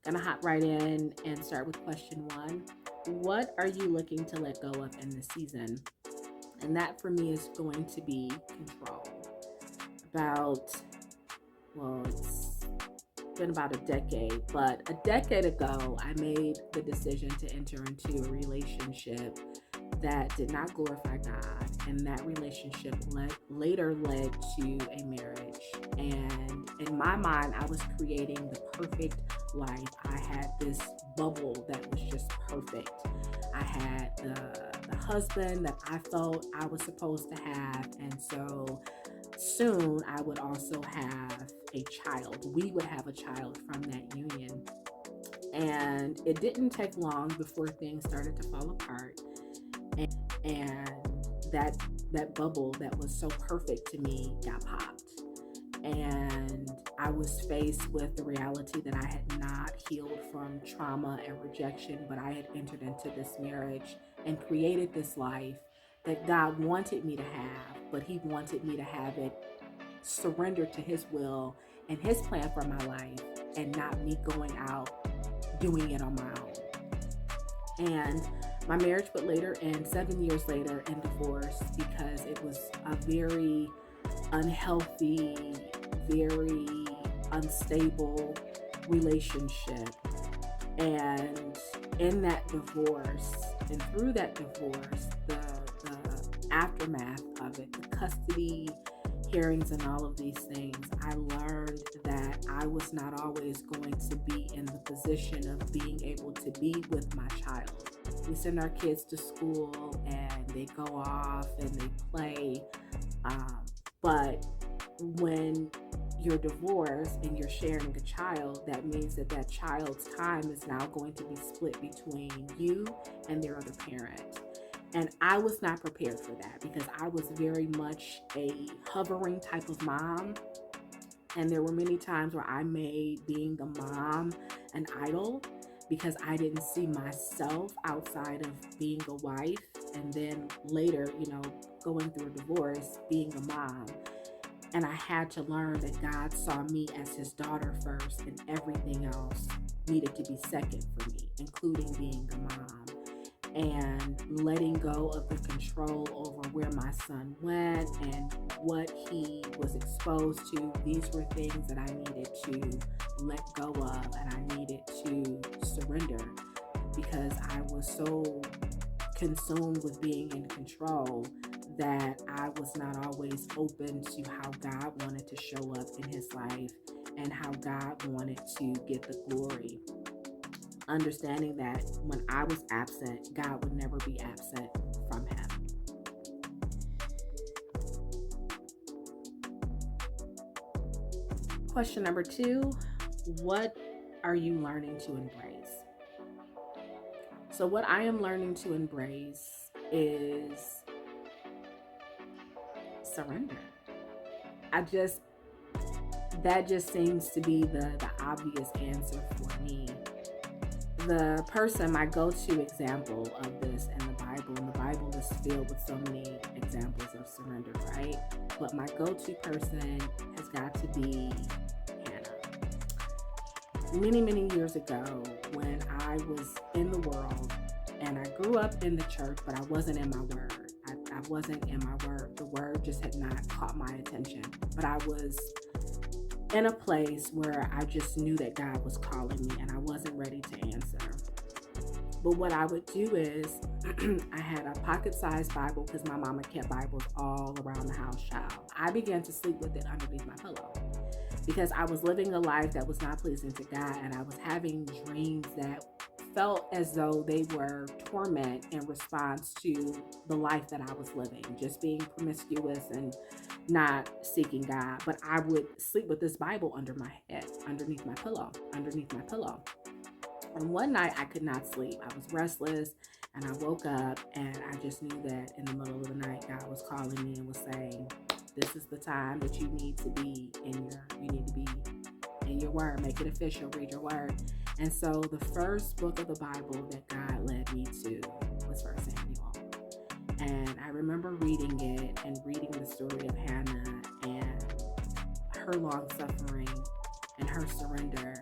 Gonna hop right in and start with question one. What are you looking to let go of in this season? And that for me is going to be control. About, well, it's been about a decade, but a decade ago, I made the decision to enter into a relationship that did not glorify God, and that relationship later led to a marriage. And in my mind, I was creating the perfect life. I had this bubble that was just perfect. I had the husband that I felt I was supposed to have, and so soon I would also have a child. We would have a child from that union. And it didn't take long before things started to fall apart. And that bubble that was so perfect to me got popped. And I was faced with the reality that I had not healed from trauma and rejection, but I had entered into this marriage and created this life that God wanted me to have, but He wanted me to have it surrendered to His will and His plan for my life, and not me going out doing it on my own. And my marriage would later end 7 years later in divorce, because it was a very unhealthy, very unstable relationship. And in that divorce, and through that divorce, the aftermath of it, the custody hearings and all of these things, I learned that I was not always going to be in the position of being able to be with my child. We send our kids to school and they go off and they play, but when you're divorced and you're sharing a child, that means that that child's time is now going to be split between you and their other parent. And I was not prepared for that, because I was very much a hovering type of mom. And there were many times where I made being the mom an idol, because I didn't see myself outside of being a wife. And then later, going through a divorce, being a mom. And I had to learn that God saw me as His daughter first, and everything else needed to be second for me, including being a mom. And letting go of the control over where my son went and what he was exposed to. These were things that I needed to let go of, and I needed to surrender, because I was so consumed with being in control that I was not always open to how God wanted to show up in His life and how God wanted to get the glory. Understanding that when I was absent, God would never be absent from Him. Question number 2, what are you learning to embrace? So what I am learning to embrace is surrender. That just seems to be the obvious answer for me. The person, my go-to example of this in the Bible, and the Bible is filled with so many examples of surrender, right? But my go-to person has got to be Hannah. Many, many years ago, when I was in the world, and I grew up in the church, but I wasn't in my word. I wasn't in my word. The word just had not caught my attention. But I was in a place where I just knew that God was calling me, and I wasn't ready to answer. But what I would do is I had a pocket-sized Bible, because my mama kept Bibles all around the house, child. I began to sleep with it underneath my pillow, because I was living a life that was not pleasing to God, and I was having dreams that felt as though they were torment in response to the life that I was living, just being promiscuous and not seeking God. But I would sleep with this Bible under my head, underneath my pillow. And one night I could not sleep. I was restless, and I woke up, and I just knew that in the middle of the night, God was calling me and was saying, this is the time that you need to be in your word. Make it official. Read your word. And so the first book of the Bible that God led me to was 1 Samuel. And I remember reading it and reading the story of Hannah and her long suffering and her surrender.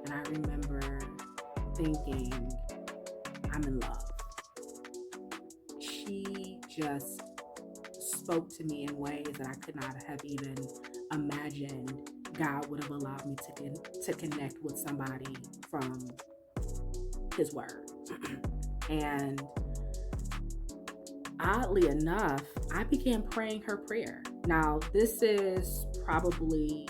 And I remember thinking, I'm in love. She just spoke to me in ways that I could not have even imagined God would have allowed me to connect with somebody from his word. And oddly enough, I began praying her prayer. Now, this is probably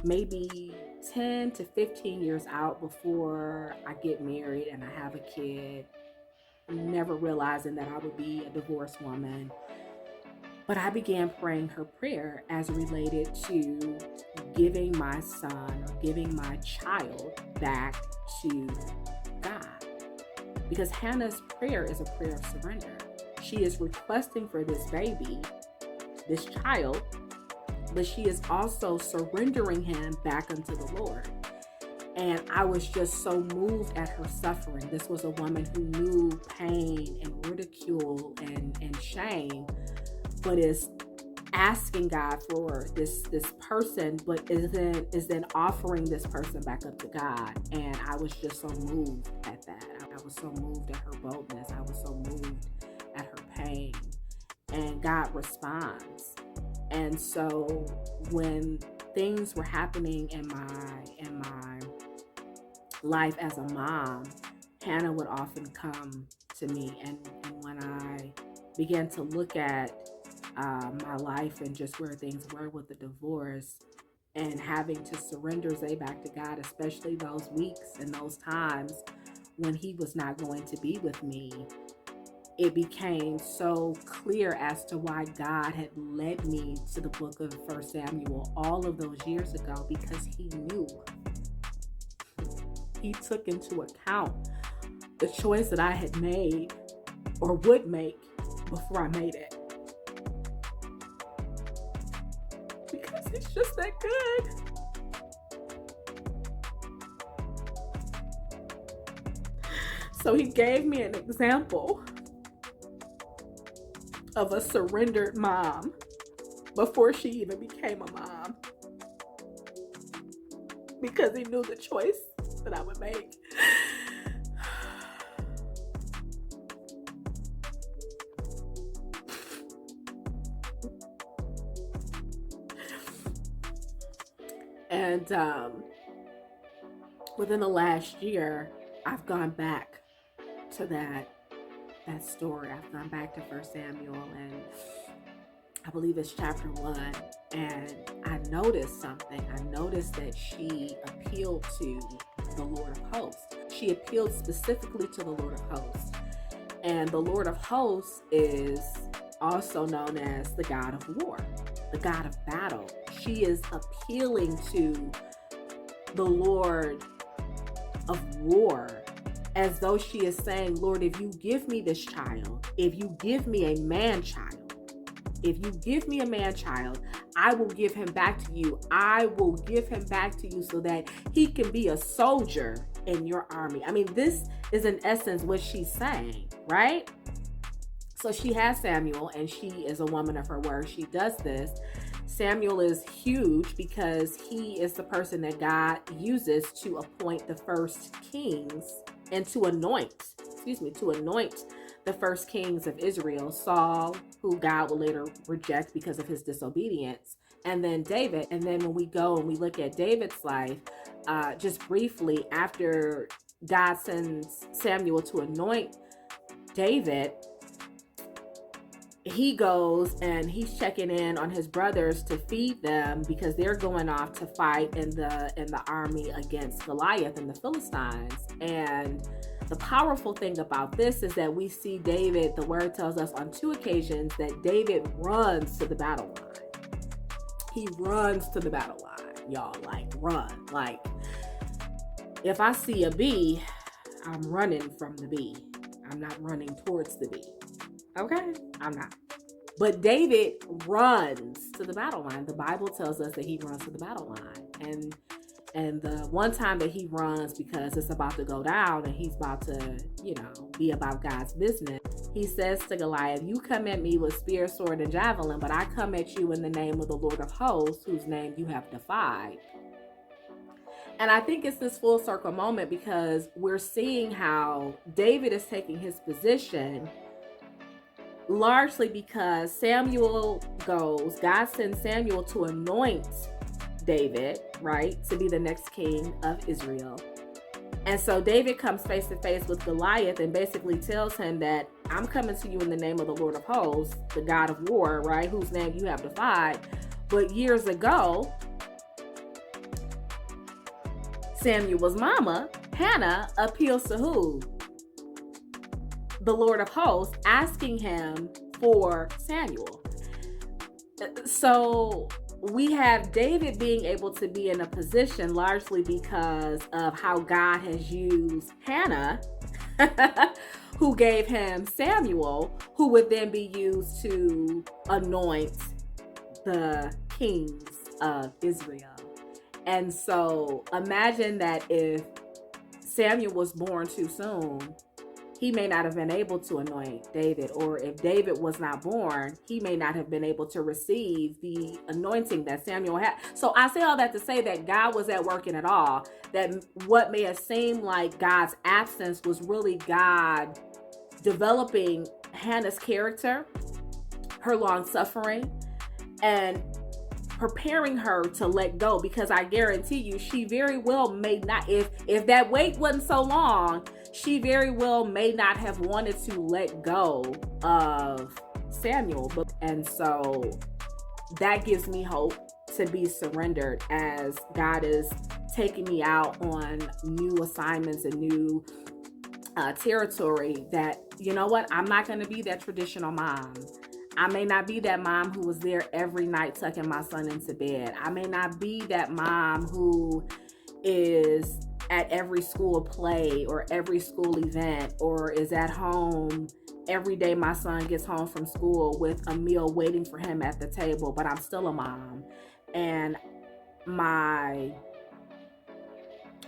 maybe 10 to 15 years out before I get married and I have a kid, never realizing that I would be a divorced woman. But I began praying her prayer as related to giving my son or giving my child back to God. Because Hannah's prayer is a prayer of surrender. She is requesting for this baby, this child, but she is also surrendering him back unto the Lord. And I was just so moved at her suffering. This was a woman who knew pain and ridicule and shame, but is asking God for this person, but is then offering this person back up to God. And I was just so moved at that. I was so moved at her boldness. I was so moved at her pain. And God responds. And so when things were happening in my life as a mom, Hannah would often come to me. And when I began to look at my life and just where things were with the divorce and having to surrender Zay back to God, especially those weeks and those times when he was not going to be with me, it became so clear as to why God had led me to the book of 1 Samuel all of those years ago, because he knew. He took into account the choice that I had made or would make before I made it. Because he's just that good. So he gave me an example of a surrendered mom before she even became a mom, because he knew the choice that I would make. And within the last year, I've gone back to that story. I've gone back to 1 Samuel, and I believe it's chapter 1. And I noticed something. I noticed that she appealed to the Lord of Hosts. She appealed specifically to the Lord of Hosts. And the Lord of Hosts is also known as the God of war, the God of battle. She is appealing to the Lord of war, as though she is saying, Lord, if you give me this child, if you give me a man child, I will give him back to you. I will give him back to you so that he can be a soldier in your army. I mean, this is in essence what she's saying, right? So she has Samuel, and she is a woman of her word. She does this. Samuel is huge because he is the person that God uses to appoint the first kings and to anoint the first kings of Israel. Saul, who God will later reject because of his disobedience, and then David. And then when we go and we look at David's life, just briefly, after God sends Samuel to anoint David, he goes and he's checking in on his brothers to feed them because they're going off to fight in the army against Goliath and the Philistines. And the powerful thing about this is that we see David, the word tells us on 2 occasions that David runs to the battle line. He runs to the battle line, y'all, like run. Like, if I see a bee, I'm running from the bee. I'm not running towards the bee. Okay? I'm not. But David runs to the battle line. The Bible tells us that he runs to the battle line. And the one time that he runs, because it's about to go down and he's about to, be about God's business, he says to Goliath, you come at me with spear, sword, and javelin, but I come at you in the name of the Lord of hosts, whose name you have defied. And I think it's this full circle moment because we're seeing how David is taking his position largely because God sends Samuel to anoint David, right, to be the next king of Israel. And so David comes face to face with Goliath and basically tells him that I'm coming to you in the name of the Lord of hosts, the God of war, right, whose name you have defied. But years ago, Samuel's mama, Hannah, appeals to who? The Lord of hosts, asking him for Samuel. So we have David being able to be in a position largely because of how God has used Hannah, who gave him Samuel, who would then be used to anoint the kings of Israel. And so imagine that if Samuel was born too soon, he may not have been able to anoint David, or if David was not born, he may not have been able to receive the anointing that Samuel had. So I say all that to say that God was at work in it all, that what may have seemed like God's absence was really God developing Hannah's character, her long suffering, and preparing her to let go, because I guarantee you she very well may not, if that wait wasn't so long, she very well may not have wanted to let go of Samuel. And so that gives me hope to be surrendered as God is taking me out on new assignments and new territory, that, you know what, I'm not going to be that traditional mom. I may not be that mom who was there every night tucking my son into bed. I may not be that mom who is at every school play or every school event, or is at home every day my son gets home from school with a meal waiting for him at the table, but I'm still a mom. And my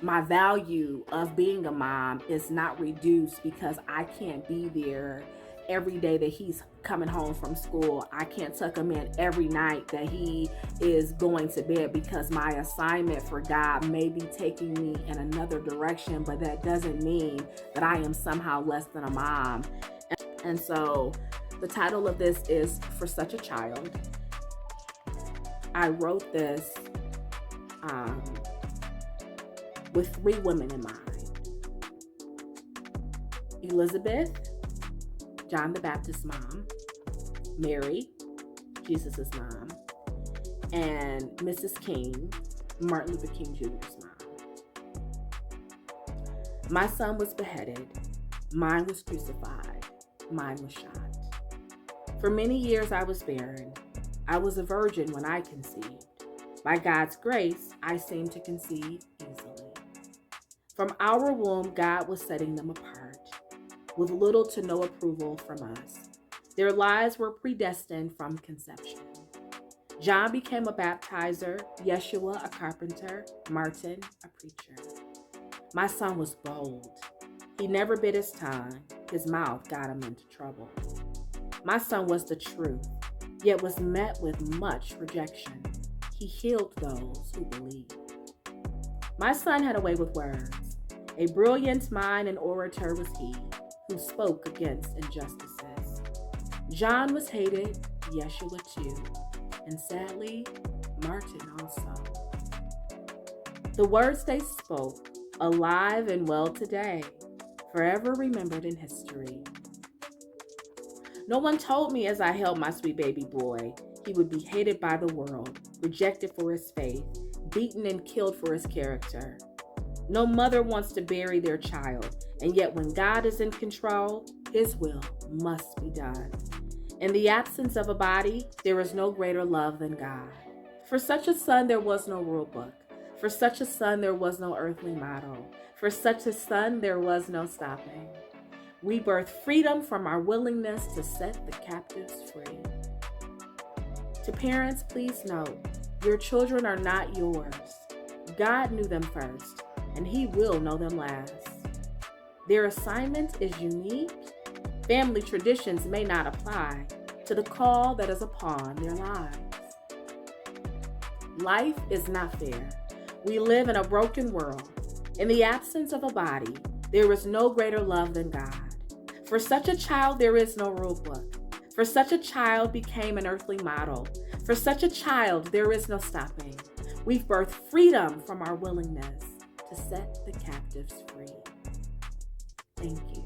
value of being a mom is not reduced because I can't be there every day that he's coming home from school. I can't tuck him in every night that he is going to bed, because my assignment for God may be taking me in another direction, but that doesn't mean that I am somehow less than a mom. And so the title of this is For Such a Child. I wrote this with 3 women in mind: Elizabeth, John the Baptist's mom; Mary, Jesus's mom; and Mrs. King, Martin Luther King Jr.'s mom. My son was beheaded. Mine was crucified. Mine was shot. For many years I was barren. I was a virgin when I conceived. By God's grace, I seemed to conceive easily. From our womb, God was setting them apart, with little to no approval from us. Their lives were predestined from conception. John became a baptizer, Yeshua a carpenter, Martin a preacher. My son was bold. He never bit his tongue. His mouth got him into trouble. My son was the truth, yet was met with much rejection. He healed those who believed. My son had a way with words. A brilliant mind and orator was he, who spoke against injustices. John was hated, Yeshua too, and sadly, Martin also. The words they spoke, alive and well today, forever remembered in history. No one told me as I held my sweet baby boy, he would be hated by the world, rejected for his faith, beaten and killed for his character. No mother wants to bury their child, and yet when God is in control, his will must be done. In the absence of a body, there is no greater love than God. For such a son, there was no rule book. For such a son, there was no earthly model. For such a son, there was no stopping. We birth freedom from our willingness to set the captives free. To parents, please note, your children are not yours. God knew them first, and he will know them last. Their assignment is unique. Family traditions may not apply to the call that is upon their lives. Life is not fair. We live in a broken world. In the absence of a body, there is no greater love than God. For such a child, there is no rule book. For such a child became an earthly model. For such a child, there is no stopping. We've birthed freedom from our willingness to set the captives free. Thank you.